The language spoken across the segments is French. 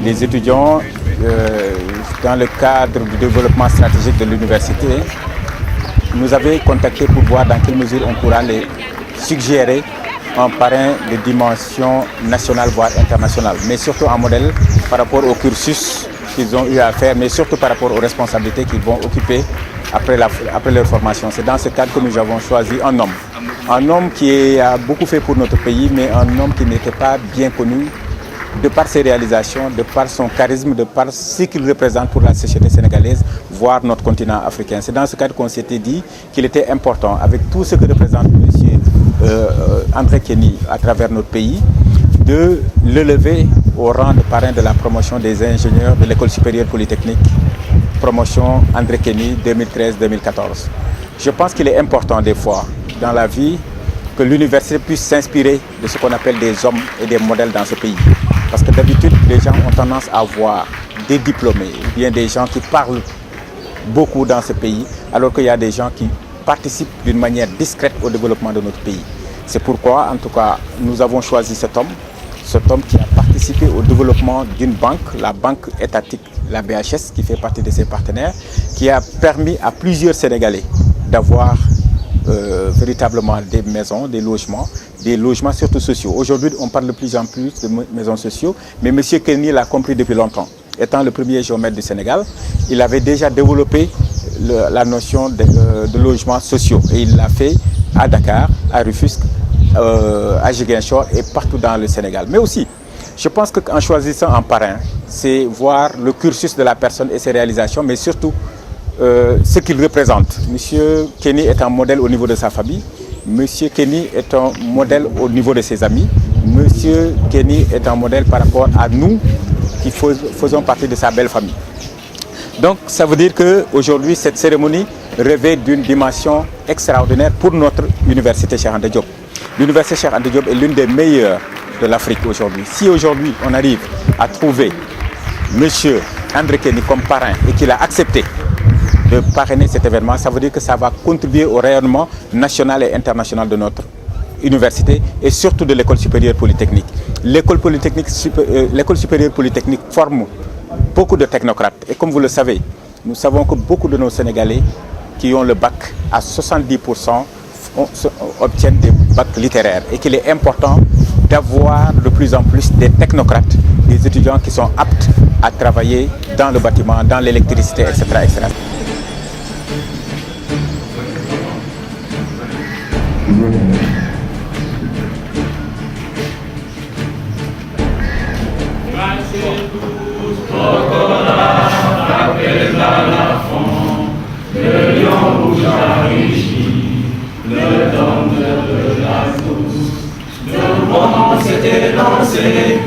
les étudiants, dans le cadre du développement stratégique de l'université, nous avaient contactés pour voir dans quelle mesure on pourra les suggérer un parrain de dimension nationale, voire internationale, mais surtout un modèle par rapport au cursus qu'ils ont eu à faire, mais surtout par rapport aux responsabilités qu'ils vont occuper après leur formation. C'est dans ce cadre que nous avons choisi un homme qui a beaucoup fait pour notre pays, mais un homme qui n'était pas bien connu de par ses réalisations, de par son charisme, de par ce qu'il représente pour la société sénégalaise, voire notre continent africain. C'est dans ce cadre qu'on s'était dit qu'il était important, avec tout ce que représente M. André Kenny à travers notre pays, de l'élever au rang de parrain de la promotion des ingénieurs de l'École supérieure polytechnique, promotion André Kenny 2013-2014. Je pense qu'il est important des fois dans la vie que l'université puisse s'inspirer de ce qu'on appelle des hommes et des modèles dans ce pays. Parce que d'habitude, les gens ont tendance à voir des diplômés, ou bien des gens qui parlent beaucoup dans ce pays, alors qu'il y a des gens qui participent d'une manière discrète au développement de notre pays. C'est pourquoi, en tout cas, nous avons choisi cet homme qui a participé au développement d'une banque, la banque étatique, la BHS, qui fait partie de ses partenaires, qui a permis à plusieurs Sénégalais d'avoir véritablement des maisons, des logements surtout sociaux. Aujourd'hui, on parle de plus en plus de maisons sociaux, mais M. Kenny l'a compris depuis longtemps. Étant le premier géomètre du Sénégal, il avait déjà développé la notion de logements sociaux. Et il l'a fait à Dakar, à Rufisque, à Ziguinchor et partout dans le Sénégal. Mais aussi, je pense qu'en choisissant un parrain, c'est voir le cursus de la personne et ses réalisations, mais surtout ce qu'il représente. Monsieur Kenny est un modèle au niveau de sa famille. Monsieur Kenny est un modèle au niveau de ses amis. Monsieur Kenny est un modèle par rapport à nous qui faisons partie de sa belle famille. Donc ça veut dire qu'aujourd'hui, cette cérémonie revêt d'une dimension extraordinaire pour notre université Cheikh Anta Diop. L'université Cheikh Anta Diop est l'une des meilleures de l'Afrique aujourd'hui. Si aujourd'hui on arrive à trouver monsieur André Kenny comme parrain et qu'il a accepté de parrainer cet événement, ça veut dire que ça va contribuer au rayonnement national et international de notre université et surtout de l'école supérieure polytechnique. L'école supérieure polytechnique forme beaucoup de technocrates. Et comme vous le savez, nous savons que beaucoup de nos Sénégalais qui ont le bac, à 70%, obtiennent des bacs littéraires. Et qu'il est important d'avoir de plus en plus des technocrates, des étudiants qui sont aptes à travailler dans le bâtiment, dans l'électricité, etc., etc. Le lion rouge a rugi, le dôme de la course. Le vent s'était lancé,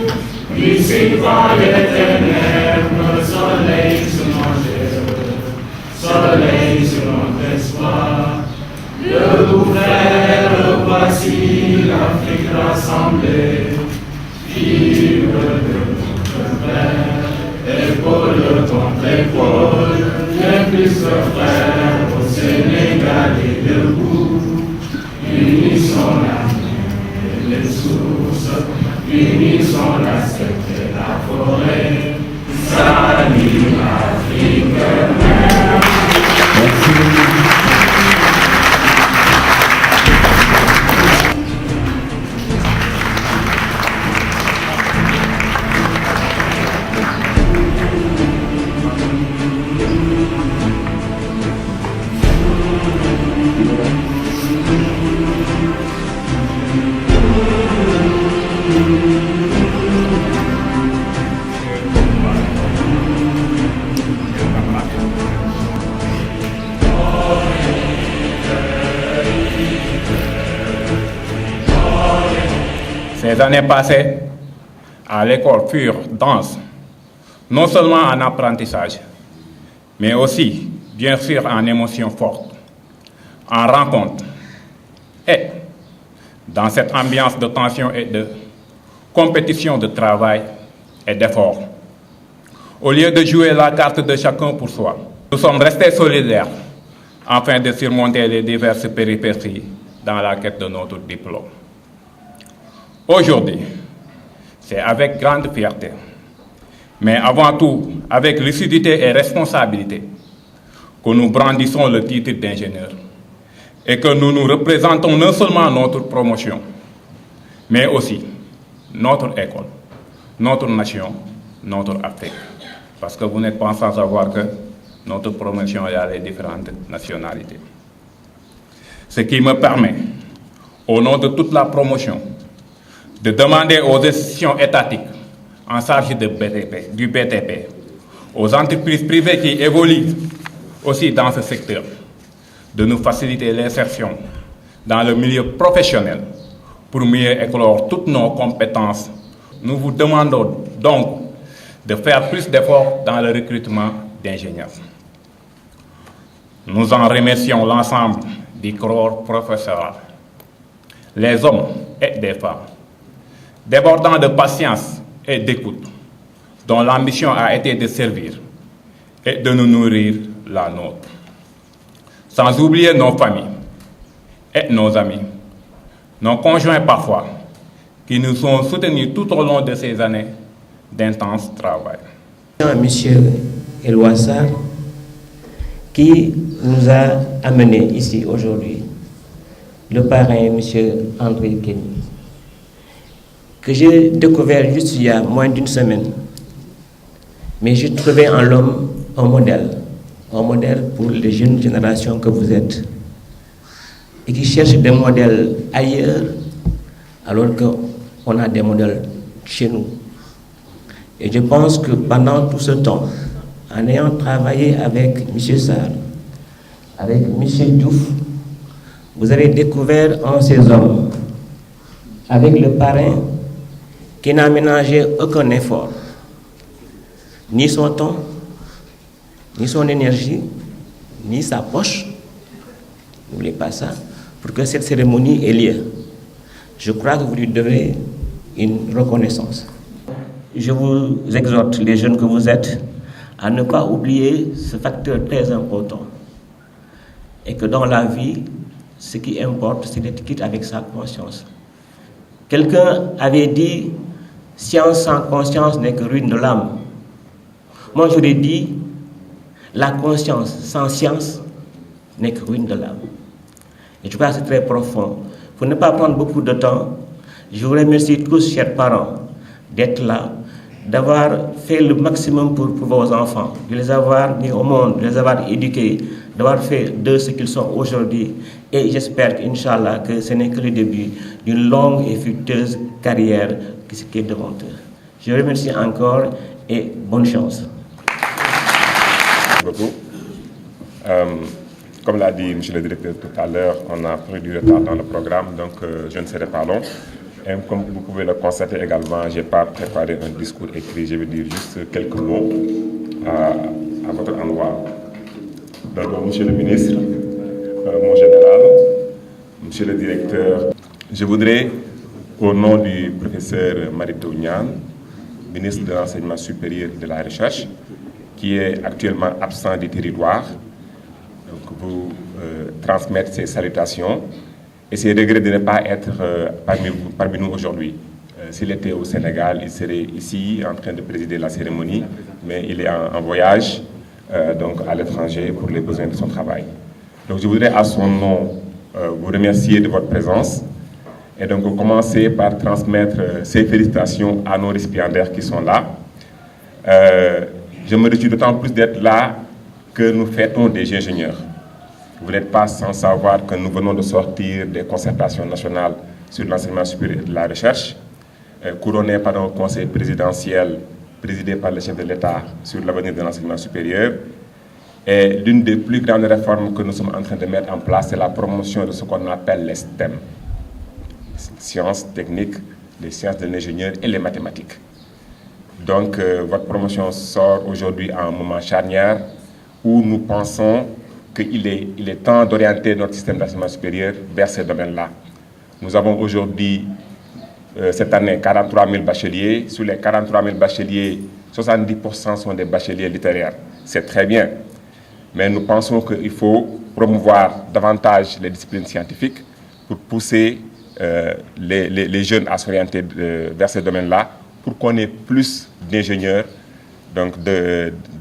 du sylvain des ténèbres, soleil sur notre soleil sur notre espoir. Debout frères, voici l'Afrique rassemblée, fibre de notre père, épaule contre épaule. Les plus frères au Sénégal et debout, unissons la mer et les sources, unissons la steppe et la forêt. Salut Afrique mère. Ces années passées à l'école furent denses, non seulement en apprentissage, mais aussi, bien sûr, en émotions fortes, en rencontres. Et dans cette ambiance de tension et de compétition de travail et d'effort, au lieu de jouer la carte de chacun pour soi, nous sommes restés solidaires afin de surmonter les diverses péripéties dans la quête de notre diplôme. Aujourd'hui, c'est avec grande fierté mais avant tout avec lucidité et responsabilité, que nous brandissons le titre d'ingénieur et que nous nous représentons non seulement notre promotion, mais aussi notre école, notre nation, notre Afrique. Parce que vous n'êtes pas sans savoir que notre promotion il y a les différentes nationalités. Ce qui me permet, au nom de toute la promotion, de demander aux institutions étatiques en charge du BTP, aux entreprises privées qui évoluent aussi dans ce secteur, de nous faciliter l'insertion dans le milieu professionnel pour mieux éclore toutes nos compétences. Nous vous demandons donc de faire plus d'efforts dans le recrutement d'ingénieurs. Nous en remercions l'ensemble du corps professoral, les hommes et des femmes, débordant de patience et d'écoute, dont l'ambition a été de servir et de nous nourrir la nôtre. Sans oublier nos familles et nos amis, nos conjoints parfois, qui nous ont soutenus tout au long de ces années d'intense travail. Monsieur Eloi Sarr, qui nous a amenés ici aujourd'hui, le parrain, monsieur André Kenny, que j'ai découvert juste il y a moins d'une semaine. Mais j'ai trouvé en l'homme un modèle pour les jeunes générations que vous êtes, et qui cherchent des modèles ailleurs, alors qu'on a des modèles chez nous. Et je pense que pendant tout ce temps, en ayant travaillé avec M. Sarr, avec M. Diouf, vous avez découvert en ces hommes, avec le parrain, qui n'a ménagé aucun effort, ni son temps, ni son énergie, ni sa poche, n'oubliez pas ça, pour que cette cérémonie ait lieu. Je crois que vous lui devez une reconnaissance. Je vous exhorte, les jeunes que vous êtes, à ne pas oublier ce facteur très important. Et que dans la vie, ce qui importe, c'est d'être quitte avec sa conscience. Quelqu'un avait dit, science sans conscience n'est que ruine de l'âme. Moi, je l'ai dit, la conscience sans science n'est que ruine de l'âme. Et je crois que c'est très profond. Pour ne pas prendre beaucoup de temps, je vous remercie tous, chers parents, d'être là, d'avoir fait le maximum pour vos enfants, de les avoir mis au monde, de les avoir éduqués, d'avoir fait d'eux ce qu'ils sont aujourd'hui. Et j'espère qu'Inch'Allah, que ce n'est que le début d'une longue et fructueuse carrière qui est devant eux. Je vous remercie encore et bonne chance. Merci beaucoup. Comme l'a dit M. le directeur tout à l'heure, on a pris du retard dans le programme, donc je ne serai pas long. Et comme vous pouvez le constater également, je n'ai pas préparé un discours écrit, je vais dire juste quelques mots à votre endroit. Donc, Monsieur le ministre, mon général, Monsieur le directeur, je voudrais, au nom du professeur Marito Nian, ministre de l'Enseignement supérieur et de la Recherche, qui est actuellement absent du territoire, donc vous transmettre ses salutations et ses regrets de ne pas être parmi nous aujourd'hui. S'il était au Sénégal, il serait ici en train de présider la cérémonie, mais il est en voyage donc à l'étranger pour les besoins de son travail. Donc je voudrais à son nom vous remercier de votre présence et donc commencer par transmettre ces félicitations à nos récipiendaires qui sont là. Je me réjouis d'autant plus d'être là que nous fêtons des ingénieurs. Vous n'êtes pas sans savoir que nous venons de sortir des concertations nationales sur l'enseignement supérieur et de la recherche, couronnées par un conseil présidentiel présidé par le chef de l'État sur l'avenir de l'enseignement supérieur. Et l'une des plus grandes réformes que nous sommes en train de mettre en place, c'est la promotion de ce qu'on appelle les STEM, sciences techniques, les sciences de l'ingénieur et les mathématiques. Donc, votre promotion sort aujourd'hui à un moment charnière où nous pensons qu'il est temps d'orienter notre système d'enseignement supérieur vers ces domaines-là. Nous avons aujourd'hui, cette année, 43 000 bacheliers. Sur les 43 000 bacheliers, 70% sont des bacheliers littéraires. C'est très bien. Mais nous pensons qu'il faut promouvoir davantage les disciplines scientifiques pour pousser les jeunes à s'orienter vers ces domaines-là, pour qu'on ait plus d'ingénieurs donc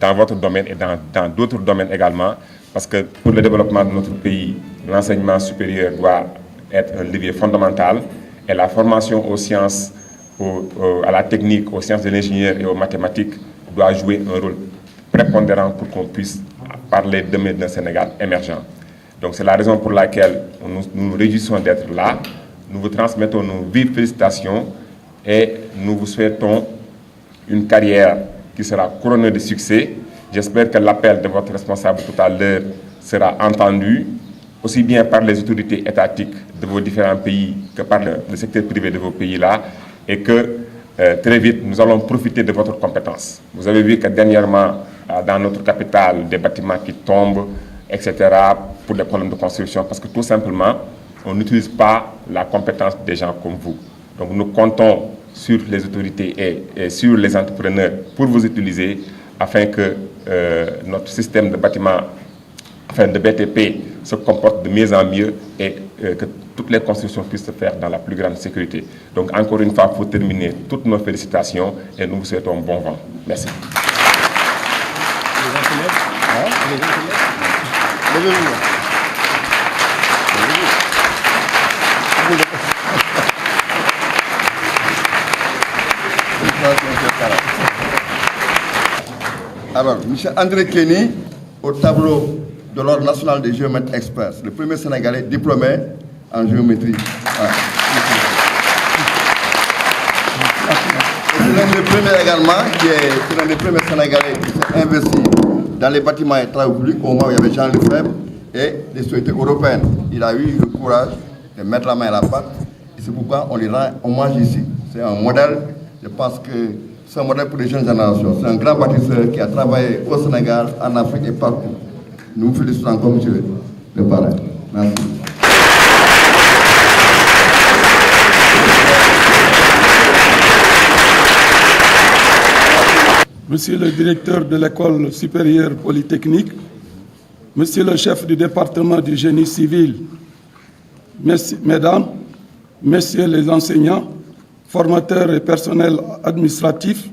dans votre domaine et dans d'autres domaines également, parce que pour le développement de notre pays, l'enseignement supérieur doit être un levier fondamental et la formation aux sciences, à la technique, aux sciences de l'ingénieur et aux mathématiques doit jouer un rôle prépondérant pour qu'on puisse parler demain d'un Sénégal émergent. Donc c'est la raison pour laquelle nous nous réjouissons d'être là. Nous vous transmettons nos vives félicitations et nous vous souhaitons une carrière qui sera couronnée de succès. J'espère que l'appel de votre responsable tout à l'heure sera entendu, aussi bien par les autorités étatiques de vos différents pays que par le secteur privé de vos pays-là, et que très vite, nous allons profiter de votre compétence. Vous avez vu que dernièrement, dans notre capitale, des bâtiments qui tombent, etc., pour des problèmes de construction, parce que tout simplement, on n'utilise pas la compétence des gens comme vous. Donc nous comptons sur les autorités et sur les entrepreneurs pour vous utiliser afin que notre système de bâtiments, enfin de BTP, se comporte de mieux en mieux et que toutes les constructions puissent se faire dans la plus grande sécurité. Donc encore une fois, pour terminer, toutes nos félicitations et nous vous souhaitons bon vent. Merci. Alors, M. André Kenny, au tableau de l'Ordre national des géomètres experts, le premier Sénégalais diplômé en géométrie. C'est l'un des premiers également, c'est l'un des premiers Sénégalais qui s'est investi dans les bâtiments et travaux publics au moment où il y avait Jean Lefebvre et les sociétés européennes. Il a eu le courage de mettre la main à la pâte et c'est pourquoi on les rend hommage ici. C'est un modèle, je pense que c'est un modèle pour les jeunes générations. C'est un grand bâtisseur qui a travaillé au Sénégal, en Afrique et partout. Nous vous félicitons encore, monsieur le parrain. Merci. Monsieur le directeur de l'école supérieure polytechnique, monsieur le chef du département du génie civil, mesdames, messieurs les enseignants, formateurs et personnels administratifs,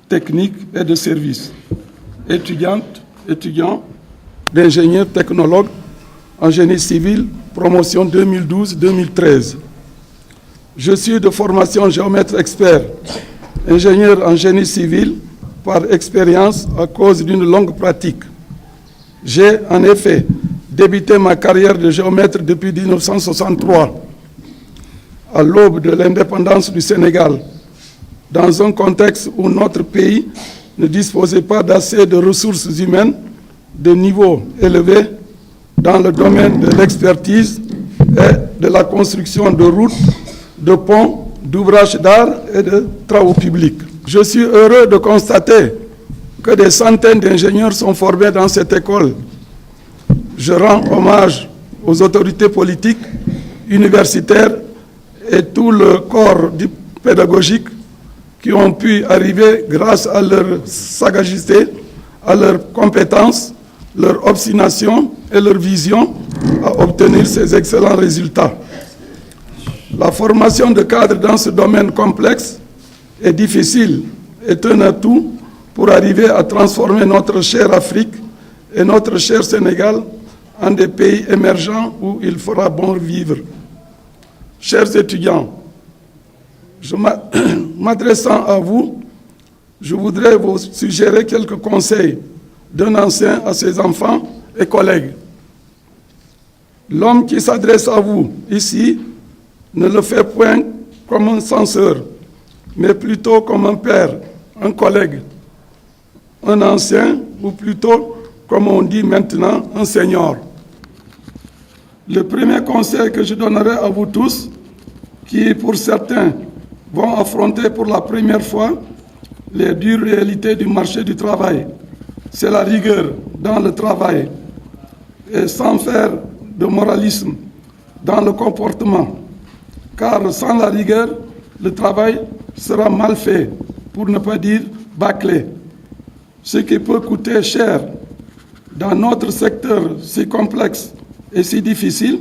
techniques et de service, étudiantes, étudiants, d'ingénieurs technologues en génie civil, promotion 2012-2013. Je suis de formation géomètre expert, ingénieur en génie civil par expérience à cause d'une longue pratique. J'ai en effet débuté ma carrière de géomètre depuis 1963, à l'aube de l'indépendance du Sénégal, dans un contexte où notre pays ne disposait pas d'assez de ressources humaines de niveau élevé dans le domaine de l'expertise et de la construction de routes, de ponts, d'ouvrages d'art et de travaux publics. Je suis heureux de constater que des centaines d'ingénieurs sont formés dans cette école. Je rends hommage aux autorités politiques, universitaires et tout le corps pédagogique qui ont pu arriver grâce à leur sagacité, à leurs compétences, leur obstination et leur vision à obtenir ces excellents résultats. La formation de cadres dans ce domaine complexe est difficile, est un atout pour arriver à transformer notre chère Afrique et notre cher Sénégal en des pays émergents où il fera bon vivre. Chers étudiants, m'adressant à vous, je voudrais vous suggérer quelques conseils d'un ancien à ses enfants et collègues. L'homme qui s'adresse à vous ici ne le fait point comme un censeur, mais plutôt comme un père, un collègue, un ancien, ou plutôt, comme on dit maintenant, un senior. Le premier conseil que je donnerai à vous tous, qui pour certains vont affronter pour la première fois les dures réalités du marché du travail, c'est la rigueur dans le travail et sans faire de moralisme dans le comportement. Car sans la rigueur, le travail sera mal fait, pour ne pas dire bâclé. Ce qui peut coûter cher dans notre secteur si complexe et si difficile,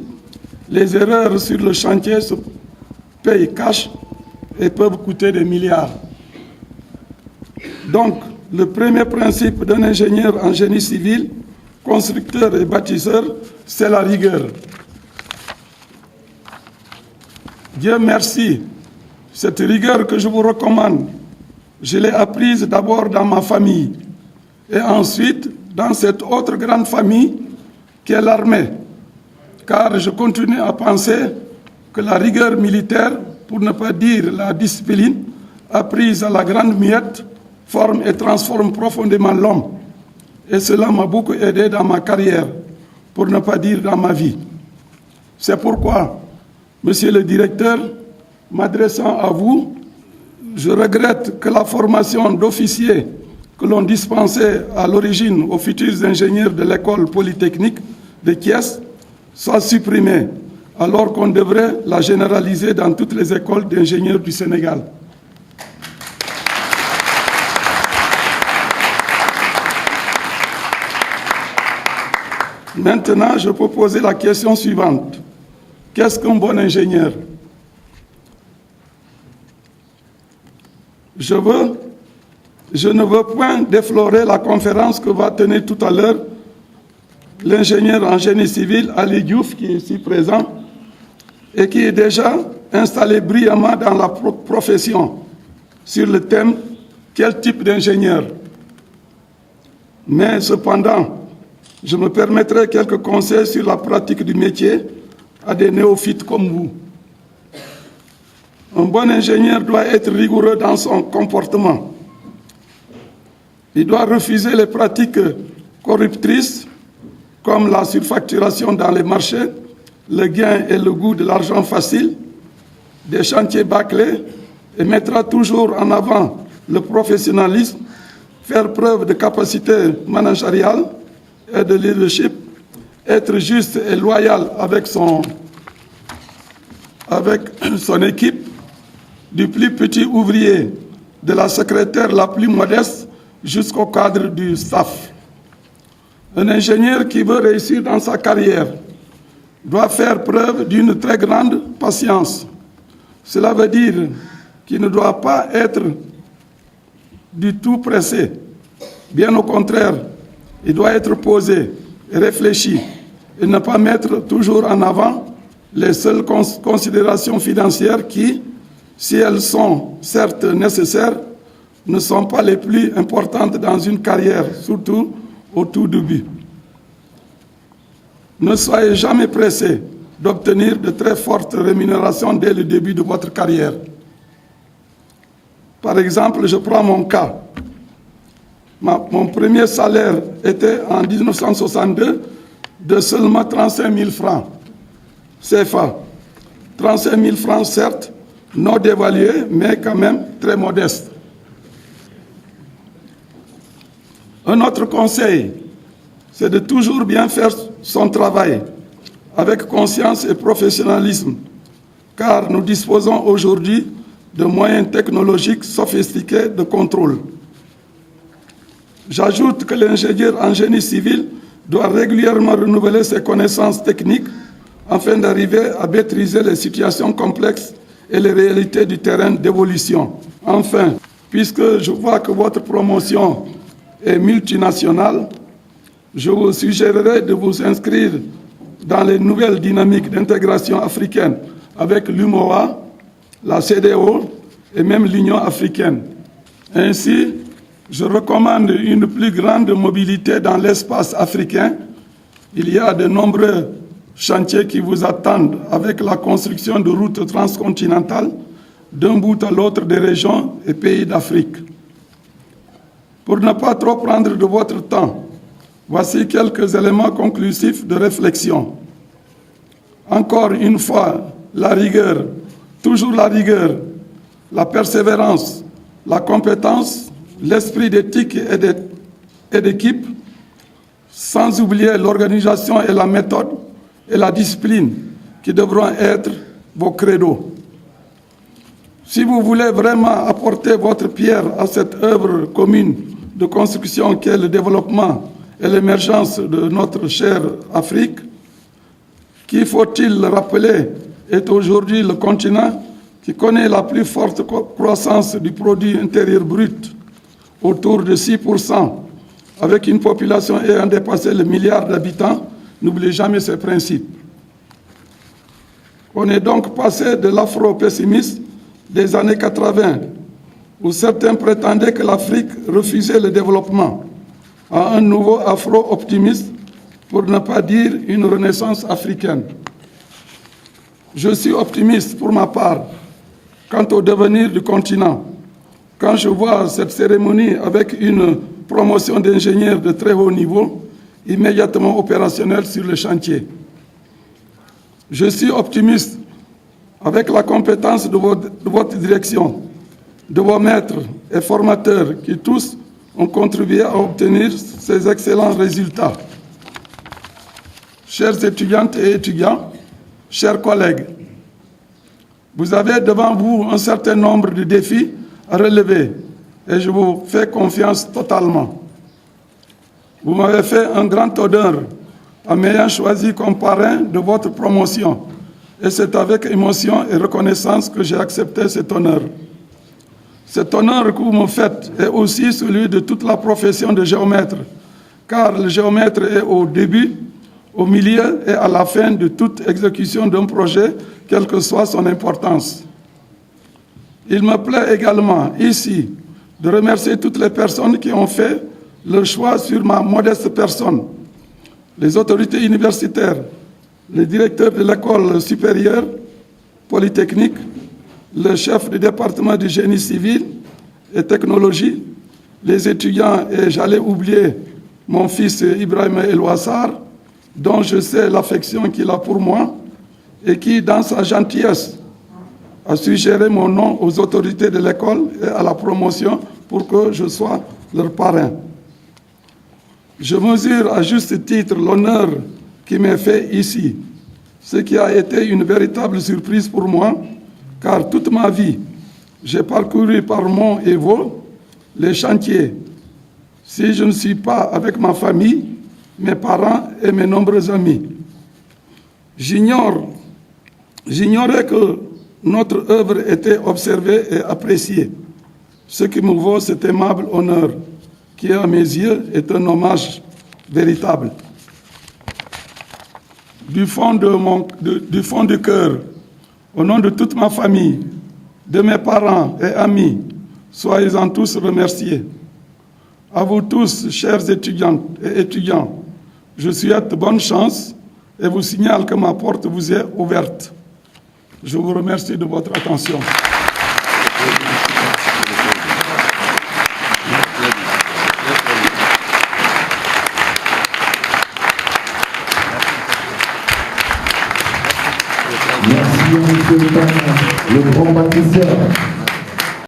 les erreurs sur le chantier se payent cash et peuvent coûter des milliards. Donc, Le premier principe d'un ingénieur en génie civil, constructeur et bâtisseur, c'est la rigueur. Dieu merci, cette rigueur que je vous recommande, je l'ai apprise d'abord dans ma famille et ensuite dans cette autre grande famille qui est l'armée. Car je continue à penser que la rigueur militaire, pour ne pas dire la discipline, apprise à la grande muette, forme et transforme profondément l'homme. Et cela m'a beaucoup aidé dans ma carrière, pour ne pas dire dans ma vie. C'est pourquoi, Monsieur le Directeur, m'adressant à vous, je regrette que la formation d'officiers que l'on dispensait à l'origine aux futurs ingénieurs de l'école polytechnique de Thiès soit supprimée, alors qu'on devrait la généraliser dans toutes les écoles d'ingénieurs du Sénégal. Maintenant, je peux poser la question suivante. Qu'est-ce qu'un bon ingénieur? Je ne veux point déflorer la conférence que va tenir tout à l'heure l'ingénieur en génie civil Ali Diouf, qui est ici présent, et qui est déjà installé brillamment dans la profession sur le thème « Quel type d'ingénieur ?» Mais cependant, je me permettrai quelques conseils sur la pratique du métier à des néophytes comme vous. Un bon ingénieur doit être rigoureux dans son comportement. Il doit refuser les pratiques corruptrices comme la surfacturation dans les marchés, le gain et le goût de l'argent facile, des chantiers bâclés, et mettra toujours en avant le professionnalisme, faire preuve de capacité managériale et de leadership, être juste et loyal avec son équipe, du plus petit ouvrier, de la secrétaire la plus modeste jusqu'au cadre du staff. Un ingénieur qui veut réussir dans sa carrière doit faire preuve d'une très grande patience. Cela veut dire qu'il ne doit pas être du tout pressé. Bien au contraire, il doit être posé et réfléchi et ne pas mettre toujours en avant les seules considérations financières qui, si elles sont certes nécessaires, ne sont pas les plus importantes dans une carrière, surtout au tout début. Ne soyez jamais pressé d'obtenir de très fortes rémunérations dès le début de votre carrière. Par exemple, je prends mon cas. Mon premier salaire était en 1962 de seulement 35 000 francs CFA. 35 000 francs, certes, non dévalués, mais quand même très modestes. Un autre conseil, c'est de toujours bien faire son travail avec conscience et professionnalisme, car nous disposons aujourd'hui de moyens technologiques sophistiqués de contrôle. J'ajoute que l'ingénieur en génie civil doit régulièrement renouveler ses connaissances techniques afin d'arriver à maîtriser les situations complexes et les réalités du terrain d'évolution. Enfin, puisque je vois que votre promotion est multinationale, je vous suggérerai de vous inscrire dans les nouvelles dynamiques d'intégration africaine avec l'UMOA, la CEDEAO et même l'Union africaine. Ainsi, je recommande une plus grande mobilité dans l'espace africain. Il y a de nombreux chantiers qui vous attendent avec la construction de routes transcontinentales d'un bout à l'autre des régions et pays d'Afrique. Pour ne pas trop prendre de votre temps, voici quelques éléments conclusifs de réflexion. Encore une fois, la rigueur, toujours la rigueur, la persévérance, la compétence, l'esprit d'éthique et d'équipe, sans oublier l'organisation et la méthode et la discipline qui devront être vos credos. Si vous voulez vraiment apporter votre pierre à cette œuvre commune de construction qu'est le développement et l'émergence de notre chère Afrique, qui, faut-il le rappeler, est aujourd'hui le continent qui connaît la plus forte croissance du produit intérieur brut autour de 6%, avec une population ayant dépassé le milliard d'habitants, n'oubliez jamais ce principe. On est donc passé de l'afro-pessimisme des années 80, où certains prétendaient que l'Afrique refusait le développement, à un nouveau afro-optimisme, pour ne pas dire une renaissance africaine. Je suis optimiste pour ma part quant au devenir du continent. Quand je vois cette cérémonie avec une promotion d'ingénieurs de très haut niveau, immédiatement opérationnels sur le chantier. Je suis optimiste avec la compétence de votre direction, de vos maîtres et formateurs qui tous ont contribué à obtenir ces excellents résultats. Chères étudiantes et étudiants, chers collègues, vous avez devant vous un certain nombre de défis à relever et je vous fais confiance totalement. Vous m'avez fait un grand honneur en m'ayant choisi comme parrain de votre promotion et c'est avec émotion et reconnaissance que j'ai accepté cet honneur. Cet honneur que vous me faites est aussi celui de toute la profession de géomètre, car le géomètre est au début, au milieu et à la fin de toute exécution d'un projet, quelle que soit son importance. Il me plaît également, ici, de remercier toutes les personnes qui ont fait le choix sur ma modeste personne, les autorités universitaires, le directeur de l'école supérieure polytechnique, le chef du département du génie civil et technologie, les étudiants, et j'allais oublier mon fils Ibrahim El-Wassar, dont je sais l'affection qu'il a pour moi, et qui, dans sa gentillesse, a suggéré mon nom aux autorités de l'école et à la promotion pour que je sois leur parrain. Je mesure à juste titre l'honneur qui m'est fait ici, ce qui a été une véritable surprise pour moi, car toute ma vie, j'ai parcouru par monts et vaux les chantiers. Si je ne suis pas avec ma famille, mes parents et mes nombreux amis, j'ignorais que notre œuvre était observée et appréciée, ce qui me vaut cet aimable honneur, qui à mes yeux est un hommage véritable. Du fond du cœur, au nom de toute ma famille, de mes parents et amis, soyez-en tous remerciés. À vous tous, chers étudiantes et étudiants, je souhaite bonne chance et vous signale que ma porte vous est ouverte. Je vous remercie de votre attention. Merci, M. le grand bâtisseur.